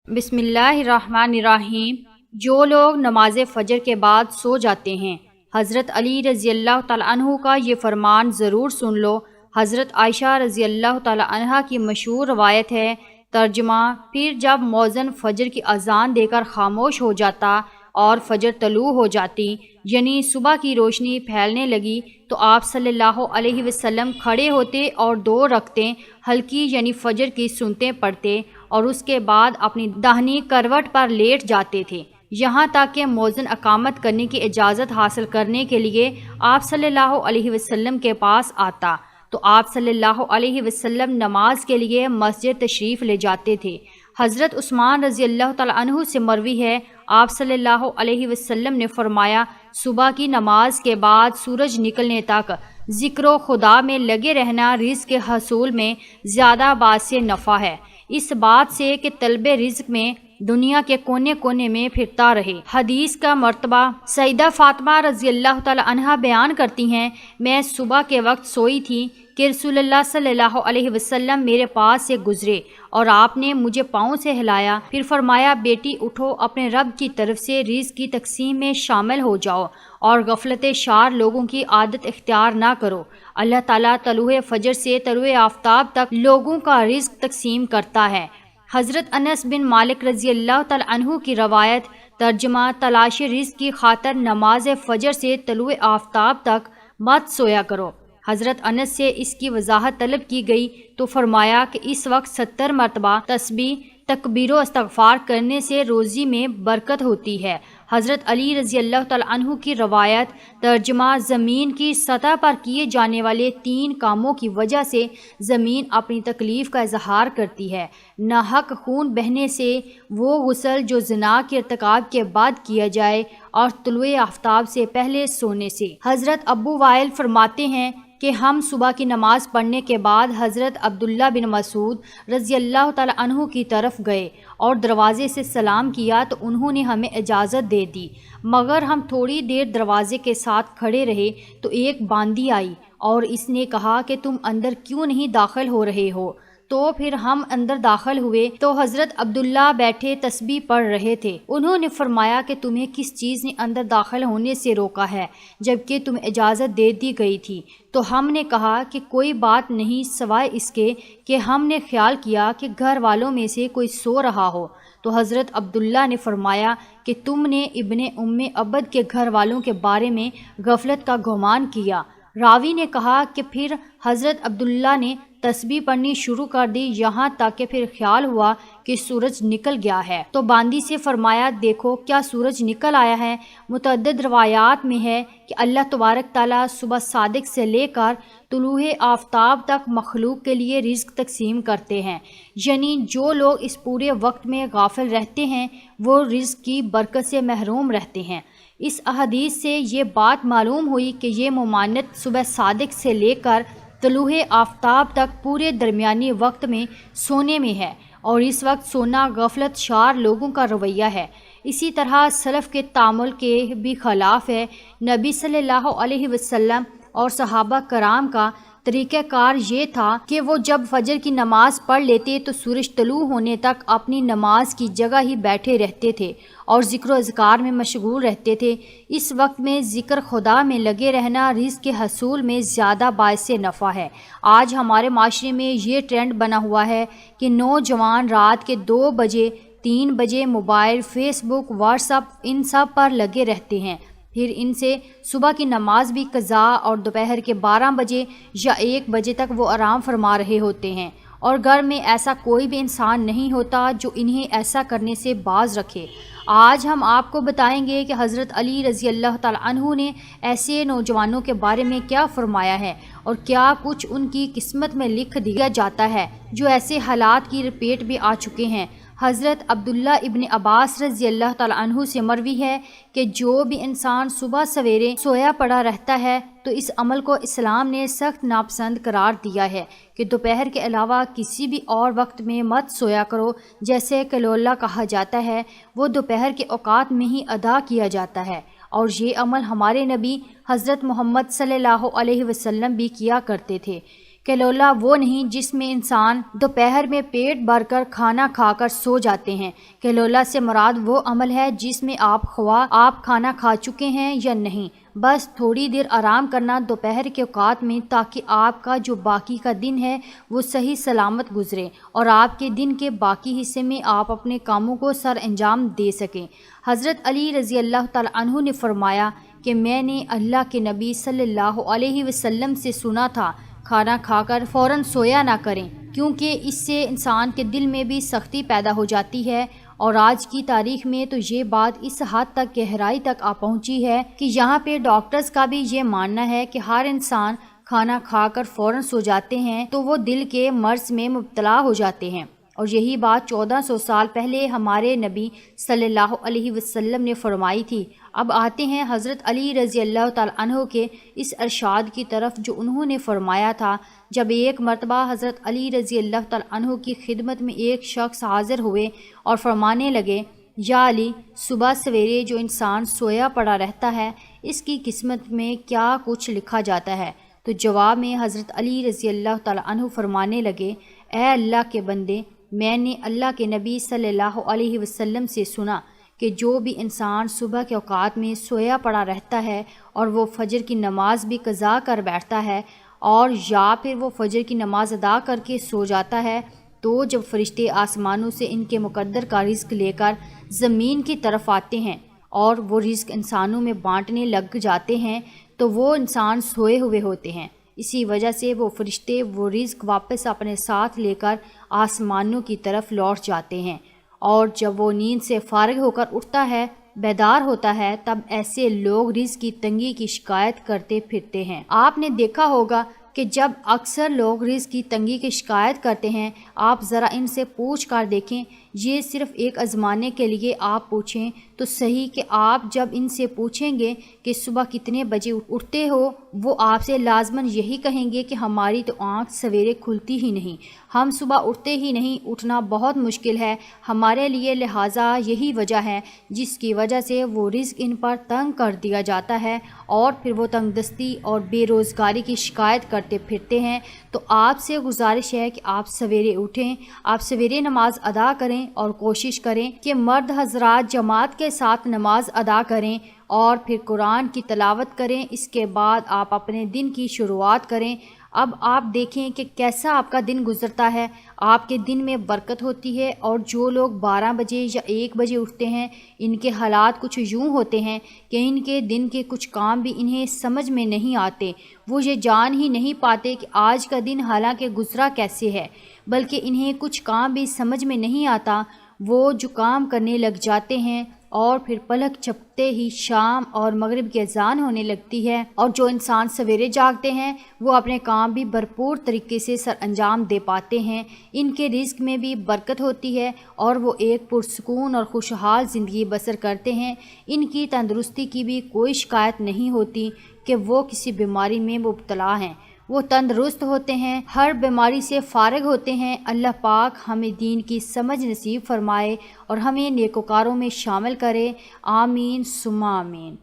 بسم اللہ الرحمن الرحیم۔ جو لوگ نماز فجر کے بعد سو جاتے ہیں، حضرت علی رضی اللہ تعالیٰ عنہ کا یہ فرمان ضرور سن لو۔ حضرت عائشہ رضی اللہ تعالیٰ عنہا کی مشہور روایت ہے۔ ترجمہ: پھر جب مؤذن فجر کی اذان دے کر خاموش ہو جاتا اور فجر طلوع ہو جاتی، یعنی صبح کی روشنی پھیلنے لگی، تو آپ صلی اللہ علیہ وسلم کھڑے ہوتے اور 2 رکعتیں ہلکی یعنی فجر کی سنتیں پڑھتے اور اس کے بعد اپنی داہنی کروٹ پر لیٹ جاتے تھے، یہاں تک کہ مؤذن اقامت کرنے کی اجازت حاصل کرنے کے لیے آپ صلی اللہ علیہ وسلم کے پاس آتا تو آپ صلی اللہ علیہ وسلم نماز کے لیے مسجد تشریف لے جاتے تھے۔ حضرت عثمان رضی اللہ تعالیٰ عنہ سے مروی ہے، آپ صلی اللہ علیہ وسلم نے فرمایا، صبح کی نماز کے بعد سورج نکلنے تک ذکر و خدا میں لگے رہنا رزق کے حصول میں زیادہ باعث نفع ہے، اس بات سے کہ طلب رزق میں دنیا کے کونے کونے میں پھرتا رہے۔ حدیث کا مرتبہ سیدہ فاطمہ رضی اللہ تعالی عنہا بیان کرتی ہیں، میں صبح کے وقت سوئی تھی کہ رسول اللہ صلی اللہ علیہ وسلم میرے پاس سے گزرے اور آپ نے مجھے پاؤں سے ہلایا، پھر فرمایا، بیٹی اٹھو، اپنے رب کی طرف سے رزق کی تقسیم میں شامل ہو جاؤ اور غفلت شار لوگوں کی عادت اختیار نہ کرو۔ اللہ تعالیٰ طلوع فجر سے طلوع آفتاب تک لوگوں کا رزق تقسیم کرتا ہے۔ حضرت انس بن مالک رضی اللہ تعالی عنہ کی روایت۔ ترجمہ: تلاش رزق کی خاطر نماز فجر سے طلوع آفتاب تک مت سویا کرو۔ حضرت انس سے اس کی وضاحت طلب کی گئی تو فرمایا کہ اس وقت 70 مرتبہ تسبیح، تکبیر و استغفار کرنے سے روزی میں برکت ہوتی ہے۔ حضرت علی رضی اللہ تعالیٰ عنہ کی روایت۔ ترجمہ: زمین کی سطح پر کیے جانے والے 3 کاموں کی وجہ سے زمین اپنی تکلیف کا اظہار کرتی ہے۔ ناحق خون بہنے سے، وہ غسل جو زنا کے ارتکاب کے بعد کیا جائے، اور طلوع آفتاب سے پہلے سونے سے۔ حضرت ابو وائل فرماتے ہیں کہ ہم صبح کی نماز پڑھنے کے بعد حضرت عبداللہ بن مسعود رضی اللہ تعالیٰ عنہ کی طرف گئے اور دروازے سے سلام کیا تو انہوں نے ہمیں اجازت دے دی، مگر ہم تھوڑی دیر دروازے کے ساتھ کھڑے رہے تو ایک باندی آئی اور اس نے کہا کہ تم اندر کیوں نہیں داخل ہو رہے ہو؟ تو پھر ہم اندر داخل ہوئے تو حضرت عبداللہ بیٹھے تسبیح پڑھ رہے تھے۔ انہوں نے فرمایا کہ تمہیں کس چیز نے اندر داخل ہونے سے روکا ہے جبکہ تمہیں اجازت دے دی گئی تھی؟ تو ہم نے کہا کہ کوئی بات نہیں سوائے اس کے کہ ہم نے خیال کیا کہ گھر والوں میں سے کوئی سو رہا ہو۔ تو حضرت عبداللہ نے فرمایا کہ تم نے ابن ام عبد کے گھر والوں کے بارے میں غفلت کا گمان کیا۔ راوی نے کہا کہ پھر حضرت عبداللہ نے تسبیح پڑھنی شروع کر دی، یہاں تک کہ پھر خیال ہوا کہ سورج نکل گیا ہے۔ تو باندی سے فرمایا، دیکھو کیا سورج نکل آیا ہے؟ متعدد روایات میں ہے کہ اللہ تبارک تعالیٰ صبح صادق سے لے کر طلوع آفتاب تک مخلوق کے لیے رزق تقسیم کرتے ہیں، یعنی جو لوگ اس پورے وقت میں غافل رہتے ہیں وہ رزق کی برکت سے محروم رہتے ہیں۔ اس احادیث سے یہ بات معلوم ہوئی کہ یہ ممانعت صبح صادق سے لے کر طلوع آفتاب تک پورے درمیانی وقت میں سونے میں ہے، اور اس وقت سونا غفلت شار لوگوں کا رویہ ہے۔ اسی طرح سلف کے تعامل کے بھی خلاف ہے۔ نبی صلی اللہ علیہ وسلم اور صحابہ کرام کا طریقہ کار یہ تھا کہ وہ جب فجر کی نماز پڑھ لیتے تو سورج طلوع ہونے تک اپنی نماز کی جگہ ہی بیٹھے رہتے تھے اور ذکر و اذکار میں مشغول رہتے تھے۔ اس وقت میں ذکر خدا میں لگے رہنا رزق کے حصول میں زیادہ باعث نفع ہے۔ آج ہمارے معاشرے میں یہ ٹرینڈ بنا ہوا ہے کہ نوجوان رات کے 2 بجے 3 بجے موبائل، فیس بک، واٹس ایپ ان سب پر لگے رہتے ہیں، پھر ان سے صبح کی نماز بھی قضا اور دوپہر کے 12 بجے یا 1 بجے تک وہ آرام فرما رہے ہوتے ہیں، اور گھر میں ایسا کوئی بھی انسان نہیں ہوتا جو انہیں ایسا کرنے سے باز رکھے۔ آج ہم آپ کو بتائیں گے کہ حضرت علی رضی اللہ تعالیٰ عنہ نے ایسے نوجوانوں کے بارے میں کیا فرمایا ہے اور کیا کچھ ان کی قسمت میں لکھ دیا جاتا ہے جو ایسے حالات کی لپیٹ میں آ چکے ہیں۔ حضرت عبداللہ ابن عباس رضی اللہ تعالیٰ عنہ سے مروی ہے کہ جو بھی انسان صبح سویرے سویا پڑا رہتا ہے تو اس عمل کو اسلام نے سخت ناپسند قرار دیا ہے کہ دوپہر کے علاوہ کسی بھی اور وقت میں مت سویا کرو۔ جیسے کلولہ کہا جاتا ہے وہ دوپہر کے اوقات میں ہی ادا کیا جاتا ہے، اور یہ عمل ہمارے نبی حضرت محمد صلی اللہ علیہ وسلم بھی کیا کرتے تھے۔ کیلولا وہ نہیں جس میں انسان دوپہر میں پیٹ بھر کر کھانا کھا کر سو جاتے ہیں۔ کیلولا سے مراد وہ عمل ہے جس میں خواہ آپ کھانا کھا چکے ہیں یا نہیں، بس تھوڑی دیر آرام کرنا دوپہر کے اوقات میں، تاکہ آپ کا جو باقی کا دن ہے وہ صحیح سلامت گزرے اور آپ کے دن کے باقی حصے میں آپ اپنے کاموں کو سر انجام دے سکیں۔ حضرت علی رضی اللہ تعالیٰ عنہ نے فرمایا کہ میں نے اللہ کے نبی صلی اللہ علیہ وسلم سے سنا تھا، کھانا کھا کر فوراً سویا نہ کریں، کیونکہ اس سے انسان کے دل میں بھی سختی پیدا ہو جاتی ہے۔ اور آج کی تاریخ میں تو یہ بات اس حد تک گہرائی تک پہنچی ہے کہ یہاں پہ ڈاکٹرز کا بھی یہ ماننا ہے کہ ہر انسان کھانا کھا کر فوراً سو جاتے ہیں تو وہ دل کے مرض میں مبتلا ہو جاتے ہیں، اور یہی بات 1400 سال پہلے ہمارے نبی صلی اللہ علیہ وسلم نے فرمائی تھی۔ اب آتے ہیں حضرت علی رضی اللہ تعالیٰ عنہ کے اس ارشاد کی طرف جو انہوں نے فرمایا تھا۔ جب ایک مرتبہ حضرت علی رضی اللہ تعالیٰ عنہ کی خدمت میں ایک شخص حاضر ہوئے اور فرمانے لگے، یا علی، صبح سویرے جو انسان سویا پڑا رہتا ہے اس کی قسمت میں کیا کچھ لکھا جاتا ہے؟ تو جواب میں حضرت علی رضی اللہ تعالیٰ عنہ فرمانے لگے، اے اللہ کے بندے، میں نے اللہ کے نبی صلی اللہ علیہ وسلم سے سنا کہ جو بھی انسان صبح کے اوقات میں سویا پڑا رہتا ہے اور وہ فجر کی نماز بھی قضا کر بیٹھتا ہے اور یا پھر وہ فجر کی نماز ادا کر کے سو جاتا ہے، تو جب فرشتے آسمانوں سے ان کے مقدر کا رزق لے کر زمین کی طرف آتے ہیں اور وہ رزق انسانوں میں بانٹنے لگ جاتے ہیں تو وہ انسان سوئے ہوئے ہوتے ہیں۔ اسی وجہ سے وہ فرشتے وہ رزق واپس اپنے ساتھ لے کر آسمانوں کی طرف لوٹ جاتے ہیں، اور جب وہ نیند سے فارغ ہو کر اٹھتا ہے، بیدار ہوتا ہے، تب ایسے لوگ رزق کی تنگی کی شکایت کرتے پھرتے ہیں۔ آپ نے دیکھا ہوگا کہ جب اکثر لوگ رزق کی تنگی کی شکایت کرتے ہیں، آپ ذرا ان سے پوچھ کر دیکھیں، یہ صرف ایک آزمانے کے لیے آپ پوچھیں تو صحیح کہ آپ جب ان سے پوچھیں گے کہ صبح کتنے بجے اٹھتے ہو، وہ آپ سے لازماً یہی کہیں گے کہ ہماری تو آنکھ سویرے کھلتی ہی نہیں، ہم صبح اٹھتے ہی نہیں، اٹھنا بہت مشکل ہے ہمارے لیے، لہٰذا یہی وجہ ہے جس کی وجہ سے وہ رزق ان پر تنگ کر دیا جاتا ہے، اور پھر وہ تنگ دستی اور بے روزگاری کی شکایت کرتے پھرتے ہیں۔ تو آپ سے گزارش ہے کہ آپ سویرے اٹھیں، آپ سویرے نماز ادا کریں اور کوشش کریں کہ مرد حضرات جماعت کے ساتھ نماز ادا کریں اور پھر قرآن کی تلاوت کریں۔ اس کے بعد آپ اپنے دن کی شروعات کریں۔ اب آپ دیکھیں کہ کیسا آپ کا دن گزرتا ہے، آپ کے دن میں برکت ہوتی ہے۔ اور جو لوگ 12 بجے یا 1 بجے اٹھتے ہیں، ان کے حالات کچھ یوں ہوتے ہیں کہ ان کے دن کے کچھ کام بھی انہیں سمجھ میں نہیں آتے، وہ یہ جان ہی نہیں پاتے کہ آج کا دن حالانکہ گزرا کیسے ہے، بلکہ انہیں کچھ کام بھی سمجھ میں نہیں آتا، وہ جو کام کرنے لگ جاتے ہیں اور پھر پلک جھپکتے ہی شام اور مغرب کی اذان ہونے لگتی ہے۔ اور جو انسان سویرے جاگتے ہیں وہ اپنے کام بھی بھرپور طریقے سے سر انجام دے پاتے ہیں، ان کے رزق میں بھی برکت ہوتی ہے اور وہ ایک پرسکون اور خوشحال زندگی بسر کرتے ہیں۔ ان کی تندرستی کی بھی کوئی شکایت نہیں ہوتی کہ وہ کسی بیماری میں مبتلا ہیں، وہ تندرست ہوتے ہیں، ہر بیماری سے فارغ ہوتے ہیں۔ اللہ پاک ہمیں دین کی سمجھ نصیب فرمائے اور ہمیں نیکوکاروں میں شامل کرے، آمین ثم آمین۔